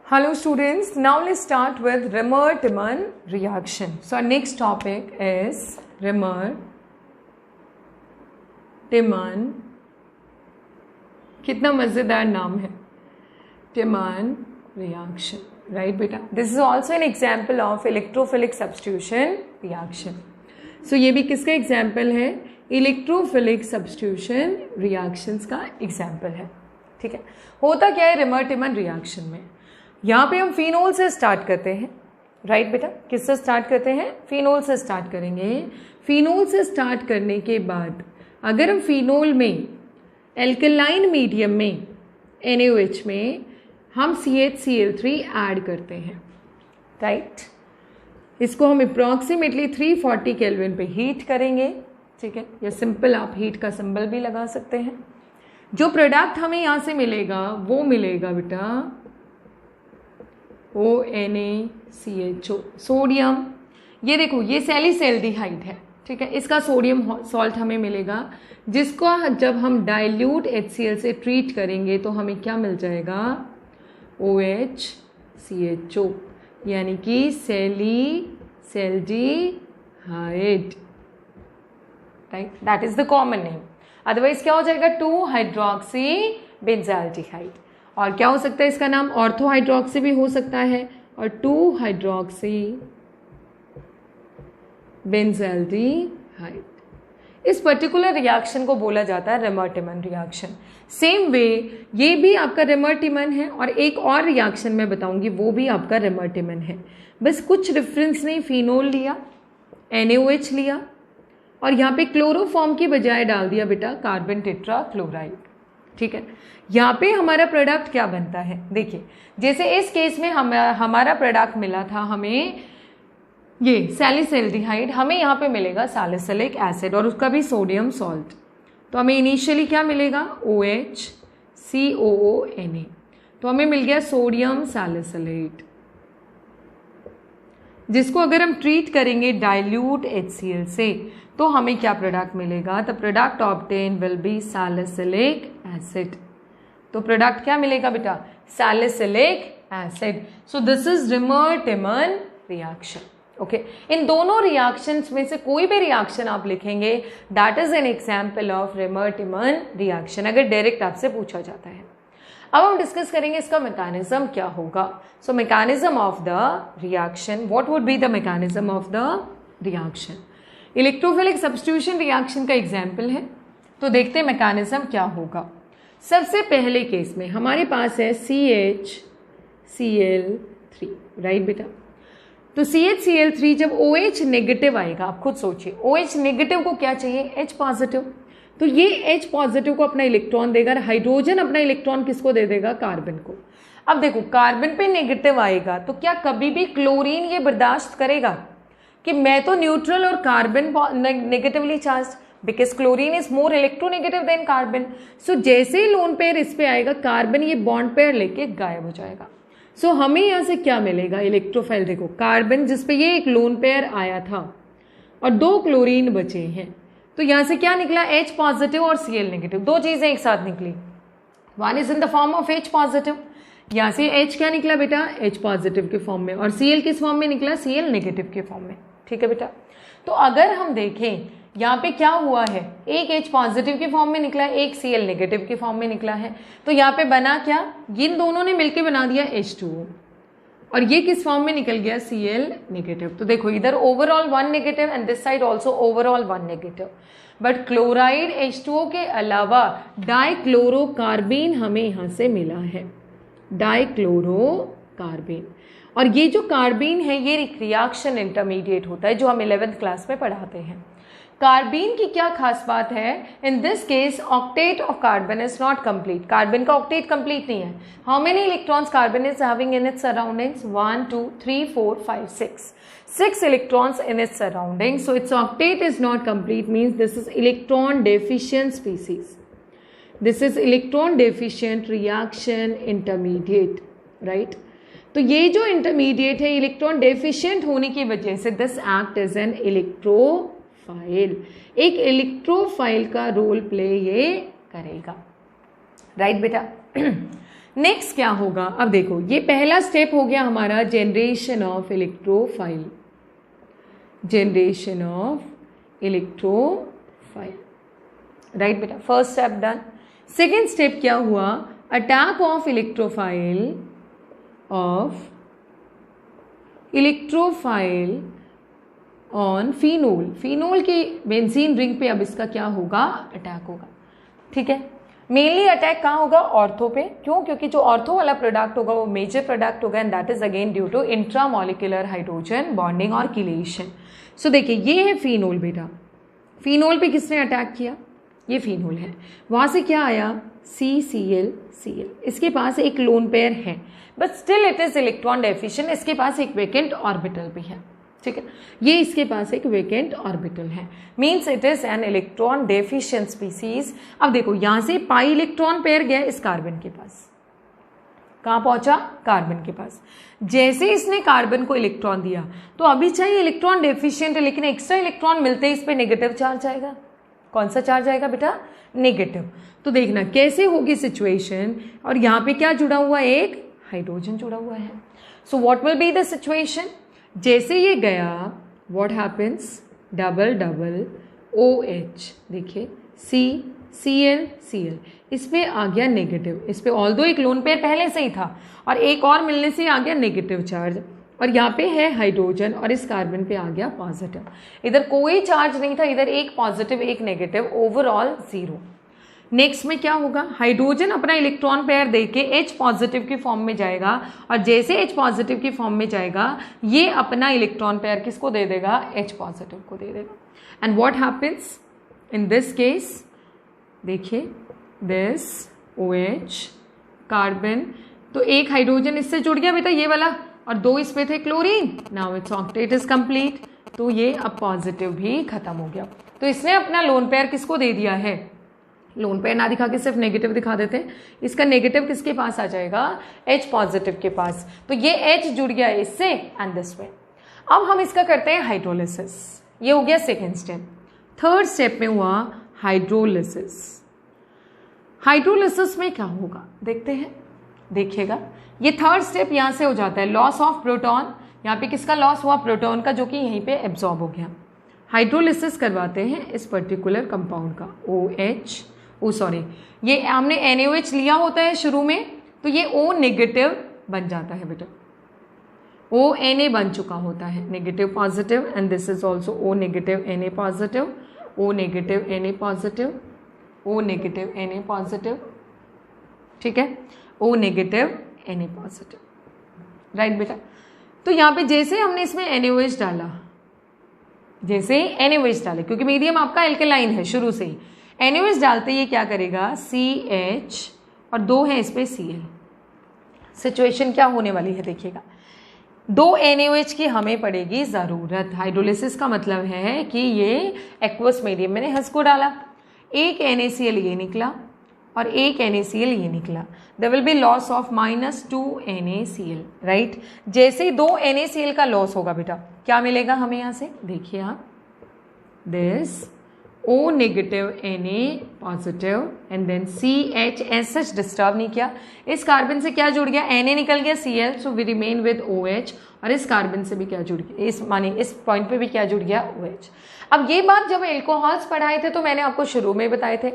Hello students, now let's start with Remer-Timon reaction. So our next topic is Remer-Timon. कितना मज़ेदार नाम है, Timon reaction, right बेटा? This is also an example of electrophilic substitution reaction. So ये भी किसका example है? Electrophilic substitution reactions का example है, ठीक है? होता क्या है Remer-Timon reaction में? यहाँ पे हम फिनोल से स्टार्ट करते हैं, राइट बेटा? किससे स्टार्ट करते हैं? फिनोल से स्टार्ट करेंगे। फिनोल से स्टार्ट करने के बाद अगर हम फिनोल में एल्कलाइन मीडियम में NaOH में हम CHCl3 ऐड करते हैं, राइट? इसको हम अप्रॉक्सीमेटली 340 केल्विन पे हीट करेंगे, ठीक है? या सिंपल आप हीट का सिंबल भी लगा सकते हैं। जो प्रोडक्ट हमें यहाँ से मिलेगा वो मिलेगा बेटा ONaCHO, सोडियम। ये देखो, ये सैलिसैल्डिहाइड है, ठीक है? इसका सोडियम सॉल्ट हमें मिलेगा, जिसको जब हम डाइल्यूट HCl से ट्रीट करेंगे तो हमें क्या मिल जाएगा? OHCHO, यानी कि salicylaldehyde, right? That is the common name. Otherwise क्या हो जाएगा? Two hydroxy benzaldehyde. और क्या हो सकता है इसका नाम? ऑर्थोहाइड्रोक्सी भी हो सकता है, और 2-हाइड्रोक्सी बेंजाल्डिहाइड। इस पर्टिकुलर रिएक्शन को बोला जाता है Remer-Timon रिएक्शन। सेम वे ये भी आपका Remer-Timon है, और एक और रिएक्शन मैं बताऊंगी वो भी आपका Remer-Timon है। बस कुछ डिफरेंस नहीं, फिनोल लिया, NaOH लिया, और यहाँ पे क्लोरोफॉर्म की बजाय डाल दिया बेटा कार्बन टेट्राक्लोराइड, ठीक है? यहाँ पे हमारा प्रोडक्ट क्या बनता है? देखिए, जैसे इस केस में हमारा प्रोडक्ट मिला था हमें ये सैलिसैल्डिहाइड, हमें यहाँ पे मिलेगा सैलिसिलिक एसिड और उसका भी सोडियम सॉल्ट। तो हमें इनिशियली क्या मिलेगा? OHCOONA, तो हमें मिल गया सोडियम सैलिसिलेट, जिसको अगर हम ट्रीट करेंगे डाइल्यूट HCl से तो हमें क्या प्रोडक्ट मिलेगा? The product obtain will be salicylic acid. तो प्रोडक्ट क्या मिलेगा बेटा? Salicylic acid. So this is Remer-Timon reaction, okay? इन दोनों रिएक्शंस में से कोई भी रिएक्शन आप लिखेंगे, that is an example of Remer-Timon reaction, अगर डायरेक्ट आपसे पूछा जाता है। अब हम डिस्कस करेंगे इसका मैकेनिज्म क्या होगा। So mechanism of the reaction, what would be the mechanism of the reaction? Electrophilic substitution reaction का एग्जाम्पल है, तो देखते हैं मैकेनिज्म क्या होगा। सबसे पहले केस में हमारे पास है CHCl3, राइट बेटा? तो CHCl3 जब OH नेगेटिव आएगा, आप खुद सोचिए, OH नेगेटिव को क्या चाहिए? H positive. तो ये H पॉजिटिव को अपना इलेक्ट्रॉन देगा, हाइड्रोजन अपना इलेक्ट्रॉन किसको दे देगा? कार्बन को। अब देखो, कार्बन पे नेगेटिव आएगा तो क्या कभी भी क्लोरीन ये बर्दाश्त करेगा कि मैं तो न्यूट्रल और carbon negatively charge? Because chlorine is more electronegative than carbon. So जैसे ही लोन पेयर इस पे आएगा, कार्बन ये बॉन्ड पेयर लेके गायब हो जाएगा। सो हमें यहाँ से क्या मिलेगा? इलेक्ट्रोफाइल। देखो, कार्बन जिसपे ये एक लोन पेयर आया था और 2 क्लोरीन बचे हैं, तो यहाँ से क्या निकला? H पॉजिटिव और Cl नेगेटिव, दो चीजें एक साथ निकली। One is in the form of H positive, यहाँ से H क्या निकला बेटा? H पॉजिटिव के फॉर्म में, और Cl किस फॉर्म में निकला? Cl नेगेटिव के फॉर्म में, ठीक है बेटा? तो अगर हम देखें यहाँ पे क्या हुआ है, एक H पॉजिटिव के फॉर्म में निकला है, एक Cl नेगेटिव के फॉर्म में निकला है, तो यहाँ पे बना क्या? इन दोनों ने मिलकर बना दिया H2O, और ये किस फॉर्म में निकल गया? Cl negative. तो देखो, इधर overall 1 negative and this side also overall 1 negative. But chloride H2O के अलावा डाइक्लोरोकार्बीन हमें यहाँ से मिला है, डाइक्लोरोकार्बीन। और ये जो कार्बीन है ये रिएक्शन इंटरमीडिएट होता है, जो हम 11th क्लास में पढ़ाते हैं। कार्बीन की क्या खास बात है? In this case octet of carbon is not complete. Carbon का ऑक्टेट कंप्लीट नहीं है। How many electrons carbon is having in its surroundings? 1 2 3 4 5 6 electrons in its surrounding. So it's octet is not complete, means this is electron deficient species, this is electron deficient reaction intermediate, right? तो ये जो intermediate है electron deficient होने की वजह से this act is an electrophile, एक electrophile का रोल प्ले ये करेगा, राइट बेटा? नेक्स्ट क्या होगा, अब देखो ये पहला स्टेप हो गया हमारा generation of electrophile, generation of electrophile, right बेटा, first step done. Second step क्या हुआ, attack of electrophile on phenol, phenol की बेंजीन रिंग पे अब इसका क्या होगा, अटैक होगा। ठीक है, मेनली अटैक कहाँ होगा, ऑर्थो पे। क्यों, क्योंकि जो ऑर्थो वाला प्रोडक्ट होगा वो मेजर प्रोडक्ट होगा and that is again due to intramolecular hydrogen bonding और किलेशन। सो देखिए ये है फिनोल बेटा, फिनोल पे किसने अटैक किया, ये फिनोल है, वहां से क्या आया CCl, इसके पास एक लोन पेयर है but still it is electron deficient, इसके पास एक वेकेंट ऑर्बिटल भी है। ठीक है, ये इसके पास एक वेकेंट ऑर्बिटल है, means it is an electron deficient species. अब देखो यहां से पाई इलेक्ट्रॉन पेयर गया इस कार्बन के पास, कहां पहुंचा, कार्बन के पास। जैसे इसने कार्बन को इलेक्ट्रॉन दिया तो अभी चाहिए इलेक्ट्रॉन डेफिशिएंट है, लेकिन एक्स्ट्रा इलेक्ट्रॉन मिलते ही इस पे नेगेटिव चार्ज आएगा। कौन सा चार्ज आएगा बेटा, नेगेटिव। तो देखना कैसे होगी सिचुएशन, और यहाँ पे क्या जुड़ा हुआ है, एक हाइड्रोजन जुड़ा हुआ है। So what will be the situation, जैसे ये गया what happens, double double OH, देखिए Cl, इस पे आ गया नेगेटिव, इस पे ऑल्दो एक लोन पेयर पहले से ही था और एक और मिलने से आ गया नेगेटिव चार्ज, और यहाँ पे है हाइड्रोजन और इस कार्बन पे आ गया पॉजिटिव। इधर कोई चार्ज नहीं था, इधर एक पॉजिटिव एक नेगेटिव, ओवरऑल 0। नेक्स्ट में क्या होगा, हाइड्रोजन अपना इलेक्ट्रॉन पेयर देके H पॉजिटिव की फॉर्म में जाएगा, और जैसे H पॉजिटिव की फॉर्म में जाएगा ये अपना इलेक्ट्रॉन पेयर किसको दे देगा, H पॉजिटिव को दे देगा। And what happens in this case, देखिए दिस OH कार्बन, तो एक हाइड्रोजन इससे जुड़ गया बेटा ये वाला, और दो इस पे थे chlorine, now it's octet is complete, तो ये अब पॉजिटिव भी खत्म हो गया। तो इसने अपना लोन पेयर किसको दे दिया है, लोन पेयर ना दिखा के सिर्फ नेगेटिव दिखा देते, इसका नेगेटिव किसके पास आ जाएगा, H पॉजिटिव के पास, तो ये H जुड़ गया इससे एंड दिस वे। अब हम इसका करते हैं हाइड्रोलिसिस, ये हो गया सेकेंड स्टेप। थर्ड स्टेप में हुआ हाइड्रोलिसिस। हाइड्रोलिसिस में क्या होगा देखते हैं, देखिएगा ये थर्ड स्टेप यहाँ से हो जाता है, लॉस ऑफ प्रोटॉन, यहाँ पे किसका लॉस हुआ, प्रोटॉन का, जो कि यहीं पे एब्जॉर्ब हो गया। हाइड्रोलिसिस करवाते हैं इस पर्टिकुलर कंपाउंड का, ये हमने NaOH लिया होता है शुरू में, तो ये O नेगेटिव बन जाता है बेटा, ONa बन चुका होता है, negative positive, and this is also O negative Na positive, O negative Na positive, O negative Na positive, ठीक है, O negative Na positive, right बेटा। तो यहाँ पे जैसे हमने इसमें NaOH डाला, जैसे NaOH डाले, क्योंकि मीडियम आपका एल्केलाइन है शुरू से ही, NaOH डालते ये क्या करेगा, CH और दो है इस पे Cl। सिचुएशन क्या होने वाली है देखिएगा, दो NaOH की हमें पड़ेगी ज़रूरत। हाइड्रोलिसिस का मतलब है कि ये एक्वस मीडियम, मैंने हंस को डाला, एक NaCl ये निकला और एक NaCl ये निकला, there will be loss of -2 NaCl, right. जैसे दो NaCl का लॉस होगा बेटा क्या मिलेगा हमें यहाँ से, देखिए आप, this O negative Na positive and then CH as such disturb नहीं किया, इस कार्बन से क्या जुड़ गया, Na निकल गया Cl, so we remain with OH, और इस कार्बन से भी क्या जुड़ गया, इस माने इस पॉइंट पे भी क्या जुड़ गया, OH। अब ये बात जब एल्कोहॉल्स पढ़ाए थे तो मैंने आपको शुरू में बताए थे,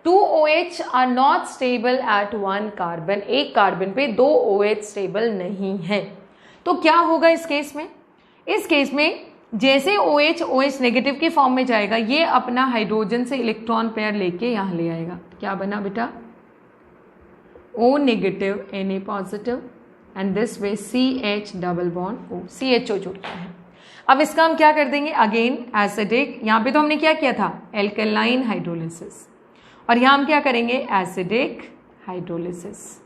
2 OH are not stable at 1 carbon, एक कार्बन पे 2 OH स्टेबल नहीं है। तो क्या होगा इस केस में, इस केस में जैसे OH नेगेटिव की फॉर्म में जाएगा, ये अपना हाइड्रोजन से इलेक्ट्रॉन पेयर लेके यहाँ ले आएगा, क्या बना बेटा, O negative Na positive and this way CH double bond O, CHO जुड़ गया है। अब इसका हम क्या कर देंगे, अगेन एसिडिक, यहाँ पे तो हमने क्या किया था, एल्कलाइन हाइड्रोलिसिस, और यहाँ हम क्या करेंगे, एसिडिक हाइड्रोलिसिस।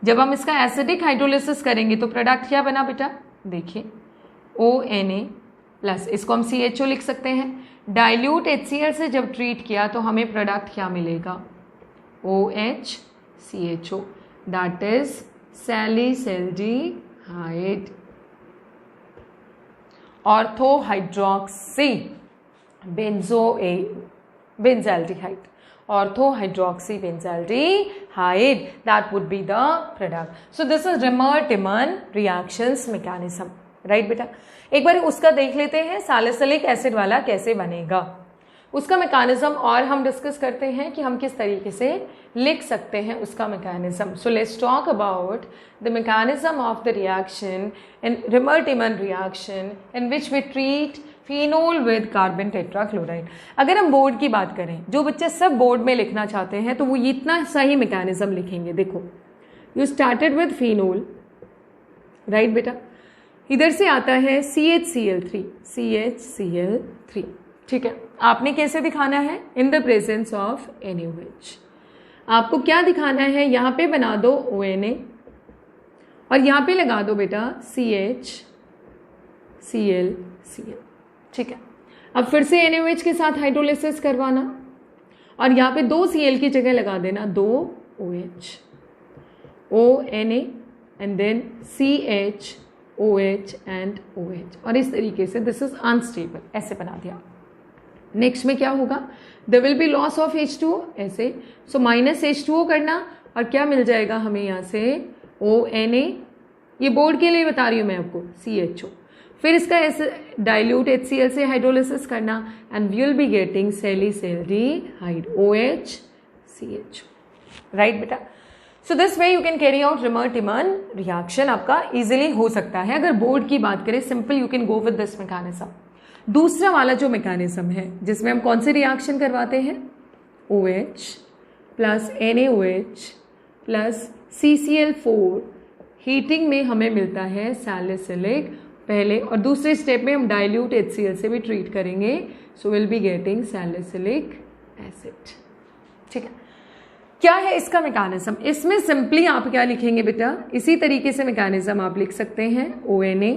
जब हम इसका एसिडिक हाइड्रोलिसिस करेंगे तो प्रोडक्ट क्या बना बेटा, देखिए ONa प्लस, इसको हम CHO लिख सकते हैं, डाइल्यूट HCl से जब ट्रीट किया तो हमें प्रोडक्ट क्या मिलेगा, OH CHO, that is salicylaldehyde ortho hydroxy benzaldehyde, ortho hydroxy benzaldehyde, that would be the product. So this is Reimer Tiemann reactions mechanism. Right बेटा, एक बार उसका देख लेते हैं सैलिसिलिक एसिड वाला कैसे बनेगा, उसका मैकेनिज्म और हम डिस्कस करते हैं कि हम किस तरीके से लिख सकते हैं उसका mechanism. So let's talk about the mechanism of the reaction in Reimer Tiemann reaction in which we treat phenol with carbon tetrachloride. अगर हम बोर्ड की बात करें, जो बच्चे सब बोर्ड में लिखना चाहते हैं तो वो इतना सही मैकेनिज्म लिखेंगे. देखो, you started with phenol, right बेटा, इधर से आता है CHCl3, CHCl3. ठीक है, आपने कैसे दिखाना है, in the presence of NaOH. आपको क्या दिखाना है, यहाँ पे बना दो ONA और यहाँ पे लगा दो बेटा CHCl. ठीक है, अब फिर से NaOH के साथ हाइड्रोलिसिस करवाना और यहाँ पे 2 Cl की जगह लगा देना 2 OH, ONA and then CHOH and OH, और इस तरीके से दिस इज अनस्टेबल, ऐसे बना दिया. नेक्स्ट में क्या होगा, there will be loss of H2O ऐसे, सो माइनस H2O करना और क्या मिल जाएगा हमें यहाँ से ONA, ये बोर्ड के लिए बता रही हूँ मैं आपको, CHO. फिर इसका ऐसे डाइल्यूट HCl से हाइड्रोलिसिस करना and we will be getting salicylaldehyde OH CHO. Right बेटा, so this way you can carry out Reimer Tiemann reaction. आपका इजीली हो सकता है. अगर बोर्ड की बात करें, simple you can go with this mechanism. दूसरा वाला जो मैकेनिज्म है जिसमें हम कौन से रिएक्शन करवाते हैं, OH plus NaOH plus CCl4, heating में हमें मिलता है सैलिसिलिक पहले, और दूसरे स्टेप में हम डाइल्यूट HCl से भी ट्रीट करेंगे, so will be getting salicylic acid. ठीक है, क्या है इसका मैकेनिज्म, इसमें सिंपली आप क्या लिखेंगे बेटा, इसी तरीके से मैकेनिज्म आप लिख सकते हैं ONA,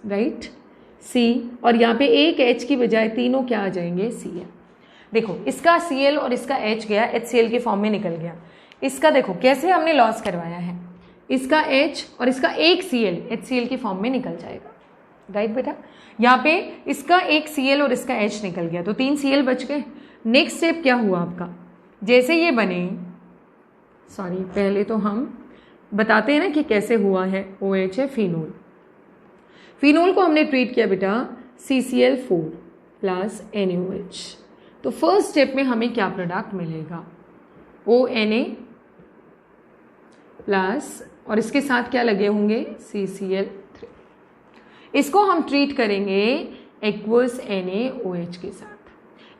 राइट, C, और यहाँ पे एक H की बजाय तीनों क्या आ जाएंगे, Cl. देखो, इसका Cl और इसका H गया, HCl के फॉर्म में निकल गया. इसका देखो कैसे हमने लॉस करवाया है, इसका H और इसका एक Cl HCl के फॉर्म में निकल जाएगा. राइट बेटा, यहाँ पे इसका एक Cl और इसका H निकल गया तो 3 Cl बच गए. नेक्स्ट स्टेप क्या हुआ आपका, जैसे ये बने, सॉरी पहले तो हम बताते हैं ना कि कैसे हुआ है. OH है फिनोल, फिनोल को हमने ट्रीट किया बेटा CCl4 प्लस NaOH. तो फर्स्ट स्टेप में हमें क्या प्रोडक्ट मिलेगा, ONA प्लस, और इसके साथ क्या लगे होंगे, CCl3. इसको हम ट्रीट करेंगे एक्वस NaOH के साथ.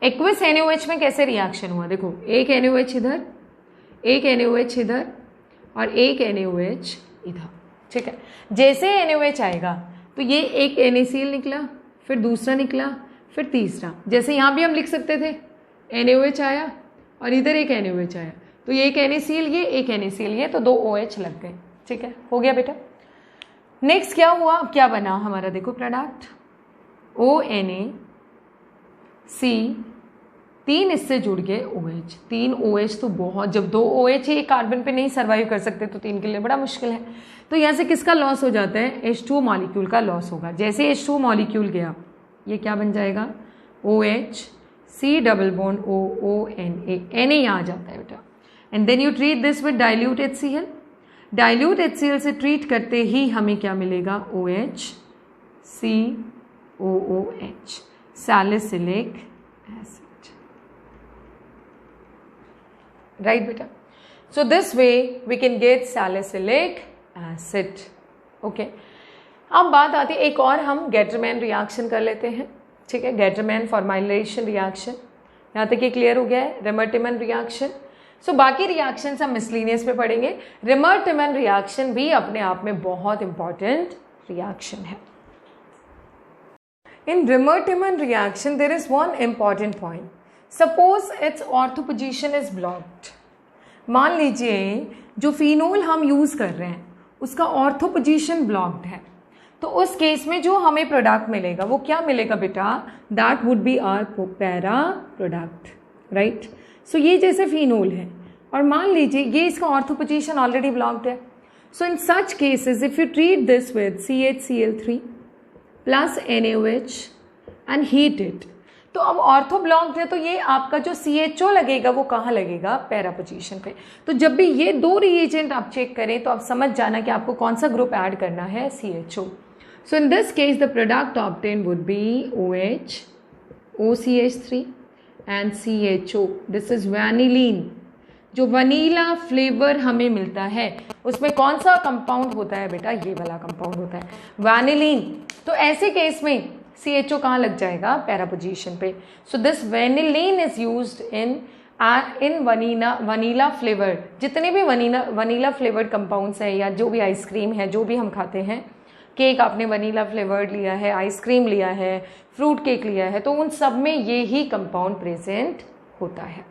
एक्वस NaOH में कैसे रिएक्शन हुआ, देखो एक NaOH इधर, एक NaOH इधर और एक NaOH इधर. ठीक है, जैसे NaOH आएगा तो ये एक NaCl निकला, फिर दूसरा निकला, फिर तीसरा. जैसे यहाँ भी हम लिख सकते थे NaOH आया और इधर एक NaOH आया, तो ये एक NaCl ये, एक NaCl ये, तो 2 OH लग गए. ठीक है, हो गया बेटा. नेक्स्ट क्या हुआ, अब क्या बना हमारा, देखो प्रोडक्ट ONA C, 3 इससे जुड़ गए OH. 3 OH तो बहुत, जब 2 OH एक कार्बन पे नहीं सर्वाइव कर सकते तो 3 के लिए बड़ा मुश्किल है. तो यहाँ से किसका लॉस हो जाता है, H2O मॉलिक्यूल का लॉस होगा. जैसे H2O मॉलिक्यूल गया, ये क्या बन जाएगा, OH C double bond ONA, Na यहाँ आ जाता है बेटा. And then you treat this with dilute HCl. Dilute HCl से ट्रीट करते ही हमें क्या मिलेगा, OH COOH, salicylic acid. Right बेटा, so this way we can get salicylic acid. Okay, अब बात आती है एक और, हम गेटरमैन रिएक्शन कर लेते हैं. ठीक है, गेटरमैन फॉर्माइलेशन रिएक्शन, यहाँ तक ये क्लियर हो गया है, रिमर-टिमन रिएक्शन. सो बाकी रिएक्शंस हम मिसलिनियस पे पढ़ेंगे. रिमर-टिमन रिएक्शन भी अपने आप में बहुत इंपॉर्टेंट रिएक्शन है. In Reimer Tiemann reaction there is one important point. Suppose its ortho position is blocked. मान लीजिए जो फिनोल हम यूज कर रहे हैं उसका ऑर्थो पोजीशन ब्लॉक्ड है, तो उस केस में जो हमें प्रोडक्ट मिलेगा वो क्या मिलेगा बेटा, that would be our para product. Right, so ये जैसे फिनोल है और मान लीजिए ये इसका ऑर्थो पोजीशन ऑलरेडी ब्लॉक्ड है. So in such cases if you treat this with CHCl3 plus NaOH and heat it, तो अब ऑर्थो ब्लॉक्ड है तो ये आपका जो CHO लगेगा वो कहाँ लगेगा, पैरा पोजीशन पे। तो जब भी ये दो रिएजेंट आप चेक करें तो आप समझ जाना कि आपको कौन सा ग्रुप ऐड करना है, CHO। So in this case the product obtain would be OH, OCH3 and CHO। This is vanillin. जो वनीला फ्लेवर हमें मिलता है उसमें कौन सा कंपाउंड होता है बेटा, ये वाला कंपाउंड होता है वैनिलीन। तो ऐसे केस में CHO कहाँ लग जाएगा, पैरा पोजीशन पे। So this vanillin is used in vanilla flavour. जितने भी वनीला फ्लेवर्ड कंपाउंड्स हैं या जो भी आइसक्रीम है, जो भी हम खाते हैं, केक आपने वनीला फ्लेवर्ड लिया है, आइसक्रीम लिया है, फ्रूट केक लिया है, तो उन सब में ये ही कंपाउंड प्रेजेंट होता है।